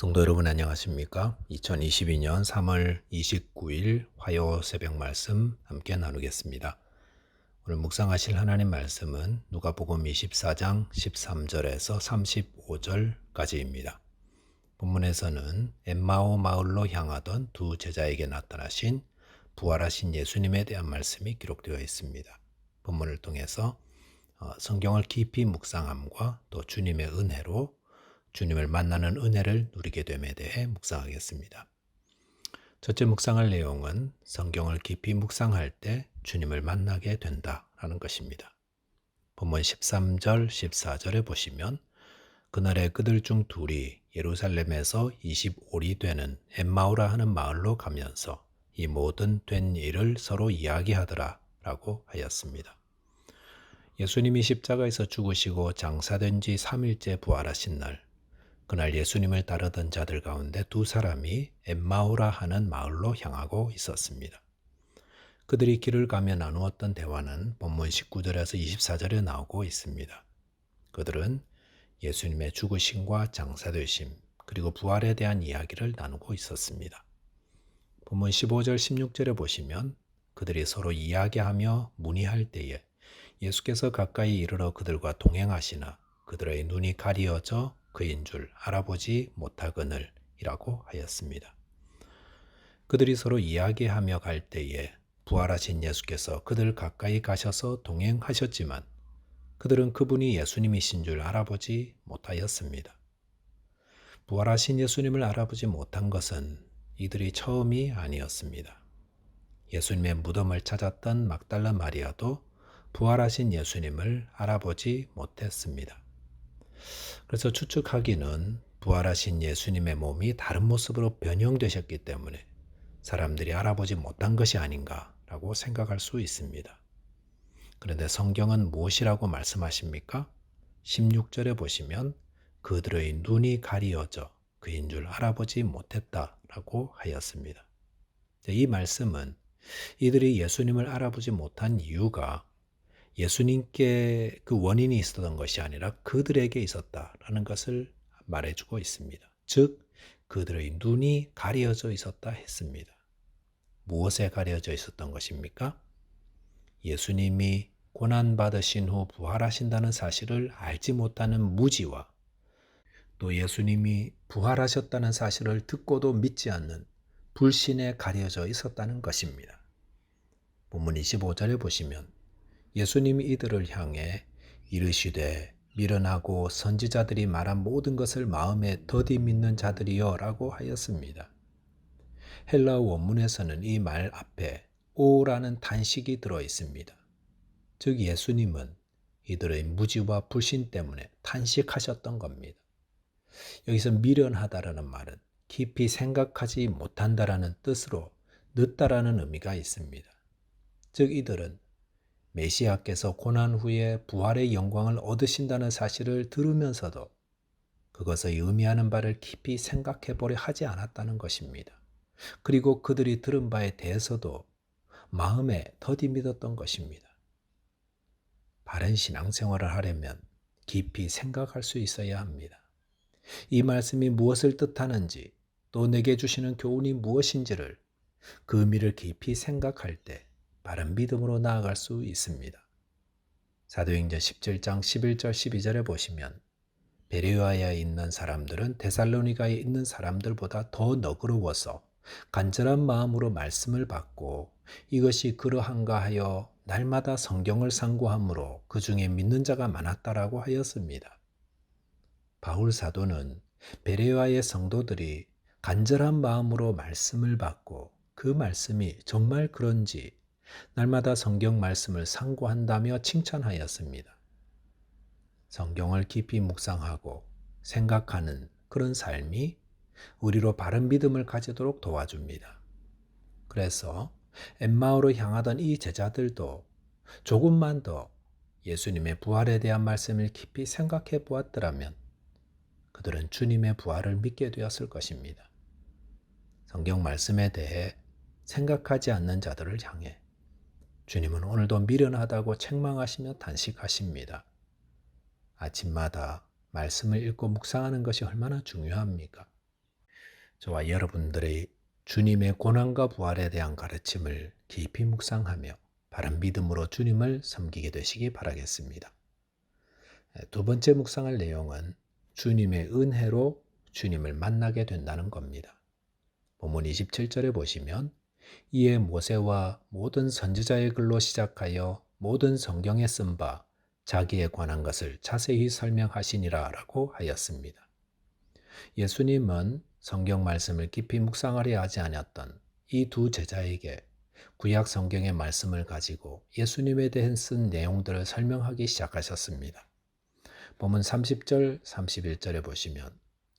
성도 여러분 안녕하십니까? 2022년 3월 29일 화요 새벽 말씀 함께 나누겠습니다. 오늘 묵상하실 하나님 말씀은 누가복음 24장 13절에서 35절까지입니다. 본문에서는 엠마오 마을로 향하던 두 제자에게 나타나신 부활하신 예수님에 대한 말씀이 기록되어 있습니다. 본문을 통해서 성경을 깊이 묵상함과 또 주님의 은혜로 주님을 만나는 은혜를 누리게 됨에 대해 묵상하겠습니다. 첫째 묵상할 내용은 성경을 깊이 묵상할 때 주님을 만나게 된다라는 것입니다. 본문 13절, 14절에 보시면 그날에 그들 중 둘이 예루살렘에서 25리 되는 엠마오라 하는 마을로 가면서 이 모든 된 일을 서로 이야기하더라 라고 하였습니다. 예수님이 십자가에서 죽으시고 장사된 지 3일째 부활하신 날, 그날 예수님을 따르던 자들 가운데 두 사람이 엠마오라 하는 마을로 향하고 있었습니다. 그들이 길을 가며 나누었던 대화는 본문 19절에서 24절에 나오고 있습니다. 그들은 예수님의 죽으심과 장사되심 그리고 부활에 대한 이야기를 나누고 있었습니다. 본문 15절 16절에 보시면 그들이 서로 이야기하며 문의할 때에 예수께서 가까이 이르러 그들과 동행하시나 그들의 눈이 가리어져 그인 줄 알아보지 못하거늘 이라고 하였습니다. 그들이 서로 이야기하며 갈 때에 부활하신 예수께서 그들 가까이 가셔서 동행하셨지만 그들은 그분이 예수님이신 줄 알아보지 못하였습니다. 부활하신 예수님을 알아보지 못한 것은 이들이 처음이 아니었습니다. 예수님의 무덤을 찾았던 막달라 마리아도 부활하신 예수님을 알아보지 못했습니다. 그래서 추측하기는 부활하신 예수님의 몸이 다른 모습으로 변형되셨기 때문에 사람들이 알아보지 못한 것이 아닌가라고 생각할 수 있습니다. 그런데 성경은 무엇이라고 말씀하십니까? 16절에 보시면 그들의 눈이 가리어져 그인 줄 알아보지 못했다라고 하였습니다. 이 말씀은 이들이 예수님을 알아보지 못한 이유가 예수님께 그 원인이 있었던 것이 아니라 그들에게 있었다라는 것을 말해주고 있습니다. 즉, 그들의 눈이 가려져 있었다 했습니다. 무엇에 가려져 있었던 것입니까? 예수님이 고난받으신 후 부활하신다는 사실을 알지 못하는 무지와 또 예수님이 부활하셨다는 사실을 듣고도 믿지 않는 불신에 가려져 있었다는 것입니다. 본문 25절에 보시면 예수님이 이들을 향해 이르시되 미련하고 선지자들이 말한 모든 것을 마음에 더디 믿는 자들이여 라고 하였습니다. 헬라어 원문에서는 이 말 앞에 오라는 단식이 들어 있습니다. 즉 예수님은 이들의 무지와 불신 때문에 탄식하셨던 겁니다. 여기서 미련하다라는 말은 깊이 생각하지 못한다라는 뜻으로 늦다라는 의미가 있습니다. 즉 이들은 메시아께서 고난 후에 부활의 영광을 얻으신다는 사실을 들으면서도 그것의 의미하는 바를 깊이 생각해 보려 하지 않았다는 것입니다. 그리고 그들이 들은 바에 대해서도 마음에 더디 믿었던 것입니다. 바른 신앙생활을 하려면 깊이 생각할 수 있어야 합니다. 이 말씀이 무엇을 뜻하는지 또 내게 주시는 교훈이 무엇인지를 그 의미를 깊이 생각할 때 바른 믿음으로 나아갈 수 있습니다. 사도행전 17장 11절 12절에 보시면 베레아에 있는 사람들은 데살로니가에 있는 사람들보다 더 너그러워서 간절한 마음으로 말씀을 받고 이것이 그러한가 하여 날마다 성경을 상고함으로 그 중에 믿는 자가 많았다라고 하였습니다. 바울 사도는 베레아의 성도들이 간절한 마음으로 말씀을 받고 그 말씀이 정말 그런지 날마다 성경 말씀을 상고한다며 칭찬하였습니다. 성경을 깊이 묵상하고 생각하는 그런 삶이 우리로 바른 믿음을 가지도록 도와줍니다. 그래서 엠마오로 향하던 이 제자들도 조금만 더 예수님의 부활에 대한 말씀을 깊이 생각해 보았더라면 그들은 주님의 부활을 믿게 되었을 것입니다. 성경 말씀에 대해 생각하지 않는 자들을 향해 주님은 오늘도 미련하다고 책망하시며 단식하십니다. 아침마다 말씀을 읽고 묵상하는 것이 얼마나 중요합니까? 저와 여러분들의 주님의 고난과 부활에 대한 가르침을 깊이 묵상하며 바른 믿음으로 주님을 섬기게 되시기 바라겠습니다. 두 번째 묵상할 내용은 주님의 은혜로 주님을 만나게 된다는 겁니다. 본문 27절에 보시면 이에 모세와 모든 선지자의 글로 시작하여 모든 성경에 쓴 바 자기에 관한 것을 자세히 설명하시니라 라고 하였습니다. 예수님은 성경 말씀을 깊이 묵상하려 하지 않았던 이 두 제자에게 구약 성경의 말씀을 가지고 예수님에 대해 쓴 내용들을 설명하기 시작하셨습니다. 본문 30절, 31절에 보시면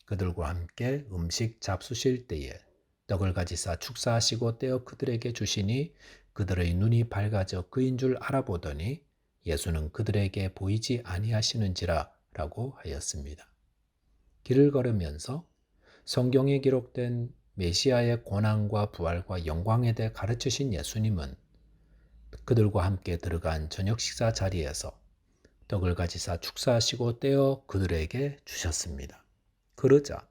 그들과 함께 음식 잡수실 때에 떡을 가지사 축사하시고 떼어 그들에게 주시니 그들의 눈이 밝아져 그인 줄 알아보더니 예수는 그들에게 보이지 아니하시는지라 라고 하였습니다. 길을 걸으면서 성경에 기록된 메시아의 고난과 부활과 영광에 대해 가르치신 예수님은 그들과 함께 들어간 저녁 식사 자리에서 떡을 가지사 축사하시고 떼어 그들에게 주셨습니다. 그러자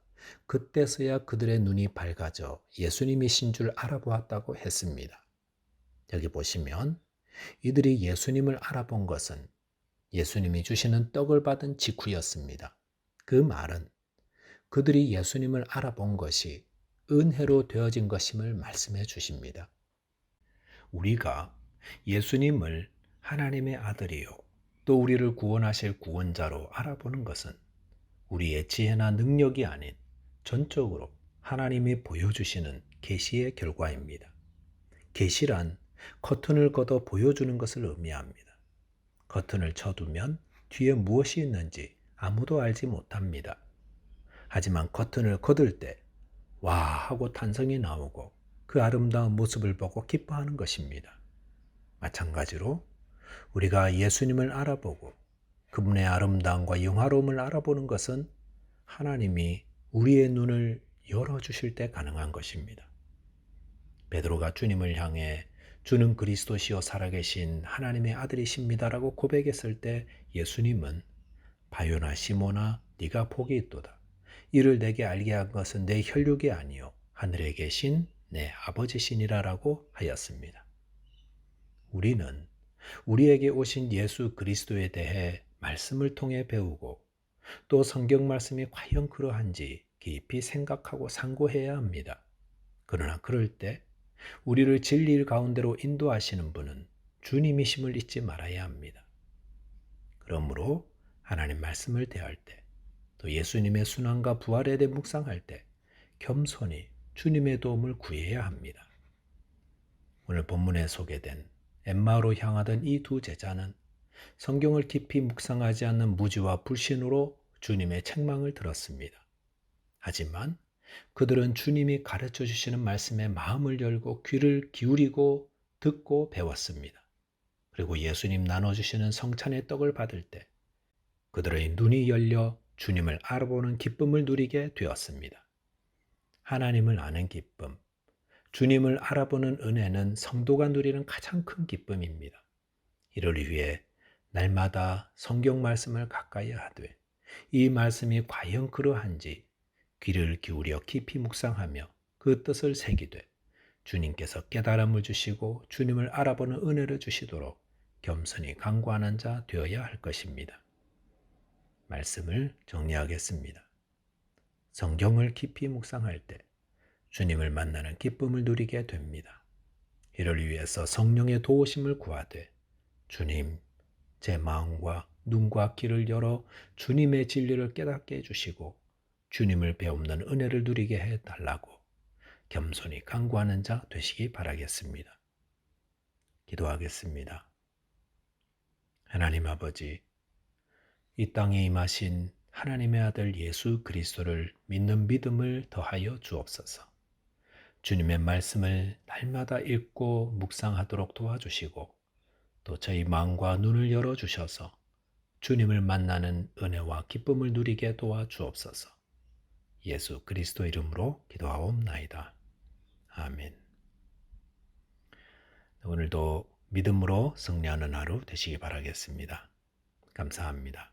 그때서야 그들의 눈이 밝아져 예수님이신 줄 알아보았다고 했습니다. 여기 보시면 이들이 예수님을 알아본 것은 예수님이 주시는 떡을 받은 직후였습니다. 그 말은 그들이 예수님을 알아본 것이 은혜로 되어진 것임을 말씀해 주십니다. 우리가 예수님을 하나님의 아들이요 또 우리를 구원하실 구원자로 알아보는 것은 우리의 지혜나 능력이 아닌 전적으로 하나님이 보여주시는 계시의 결과입니다. 계시란 커튼을 걷어 보여주는 것을 의미합니다. 커튼을 쳐두면 뒤에 무엇이 있는지 아무도 알지 못합니다. 하지만 커튼을 걷을 때 와 하고 탄성이 나오고 그 아름다운 모습을 보고 기뻐하는 것입니다. 마찬가지로 우리가 예수님을 알아보고 그분의 아름다움과 영화로움을 알아보는 것은 하나님이 우리의 눈을 열어주실 때 가능한 것입니다. 베드로가 주님을 향해 주는 그리스도시요 살아계신 하나님의 아들이십니다라고 고백했을 때 예수님은 바요나 시모나 네가 복이 있도다. 이를 내게 알게 한 것은 내 혈육이 아니요 하늘에 계신 내 아버지시니라라고 하였습니다. 우리는 우리에게 오신 예수 그리스도에 대해 말씀을 통해 배우고 또 성경 말씀이 과연 그러한지 깊이 생각하고 상고해야 합니다. 그러나 그럴 때 우리를 진리 가운데로 인도하시는 분은 주님이심을 잊지 말아야 합니다. 그러므로 하나님 말씀을 대할 때 또 예수님의 순환과 부활에 대해 묵상할 때 겸손히 주님의 도움을 구해야 합니다. 오늘 본문에 소개된 엠마오로 향하던 이 두 제자는 성경을 깊이 묵상하지 않는 무지와 불신으로 주님의 책망을 들었습니다. 하지만 그들은 주님이 가르쳐 주시는 말씀에 마음을 열고 귀를 기울이고 듣고 배웠습니다. 그리고 예수님 나눠주시는 성찬의 떡을 받을 때 그들의 눈이 열려 주님을 알아보는 기쁨을 누리게 되었습니다. 하나님을 아는 기쁨, 주님을 알아보는 은혜는 성도가 누리는 가장 큰 기쁨입니다. 이를 위해 날마다 성경 말씀을 가까이 하되 이 말씀이 과연 그러한지 귀를 기울여 깊이 묵상하며 그 뜻을 새기되 주님께서 깨달음을 주시고 주님을 알아보는 은혜를 주시도록 겸손히 간구하는 자 되어야 할 것입니다. 말씀을 정리하겠습니다. 성경을 깊이 묵상할 때 주님을 만나는 기쁨을 누리게 됩니다. 이를 위해서 성령의 도우심을 구하되 주님, 제 마음과 눈과 귀를 열어 주님의 진리를 깨닫게 해주시고 주님을 배움는 은혜를 누리게 해달라고 겸손히 간구하는 자 되시기 바라겠습니다. 기도하겠습니다. 하나님 아버지, 이 땅에 임하신 하나님의 아들 예수 그리스도를 믿는 믿음을 더하여 주옵소서. 주님의 말씀을 날마다 읽고 묵상하도록 도와주시고 또 저희 마음과 눈을 열어주셔서 주님을 만나는 은혜와 기쁨을 누리게 도와주옵소서. 예수 그리스도 이름으로 기도하옵나이다. 아멘. 오늘도 믿음으로 승리하는 하루 되시기 바라겠습니다. 감사합니다.